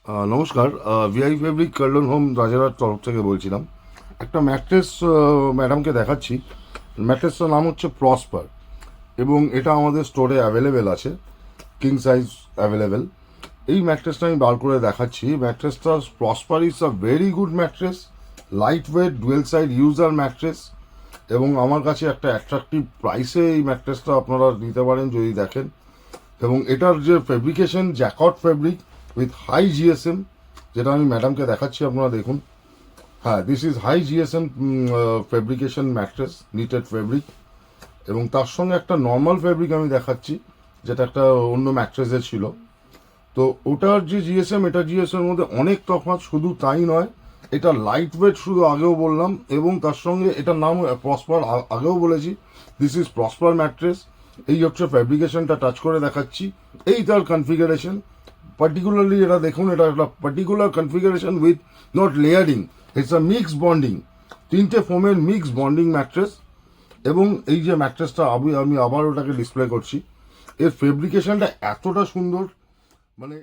নমস্কার। Vi fabric Kurlon home রাজারার তরফ থেকে বলছিলাম। একটা ম্যাট্রেস ম্যাডামকে দেখাচ্ছি। ম্যাট্রেসটার নাম হচ্ছে প্রসপার এবং এটা আমাদের স্টোরে অ্যাভেলেবেল আছে, কিং সাইজ অ্যাভেলেবেল। এই ম্যাট্রেসটা আমি বার করে দেখাচ্ছি। ম্যাট্রেসটা Prosper is a very good mattress, light weight, dual side user mattress এবং আমার কাছে একটা অ্যাট্রাকটিভ প্রাইসে এই ম্যাট্রেসটা আপনারা নিতে পারেন যদি দেখেন। এবং এটার যে fabrication jacquard fabric with high GSM, যেটা আমি ম্যাডামকে দেখাচ্ছি, আপনারা দেখুন। হ্যাঁ, this is high GSM fabrication mattress, knitted fabric. এবং তার সঙ্গে একটা নর্মাল ফেব্রিক আমি দেখাচ্ছি, যেটা একটা অন্য ম্যাট্রেসের ছিল। তো ওটার যে জিএসএম, এটা জিএসএম এর মধ্যে অনেক তফাৎ। শুধু তাই নয়, এটা লাইট ওয়েট, শুধু আগেও বললাম, এবং তার সঙ্গে এটার নাম প্রসপার, আগেও বলেছি। This is prosper mattress. এই হচ্ছে ফেব্রিকেশনটা, টাচ করে দেখাচ্ছি। এই তার কনফিগারেশন। পার্টিকুলারলি এটা দেখুন, এটা একটা particular configuration with not layering, it's a mix bonding, তিনটে ফোমের মিক্স বন্ডিং ম্যাট্রেস। এবং এই যে ম্যাট্রেসটা আমি আবার ওটাকে ডিসপ্লে করছি, এর ফেব্রিকেশনটা এতটা সুন্দর, মানে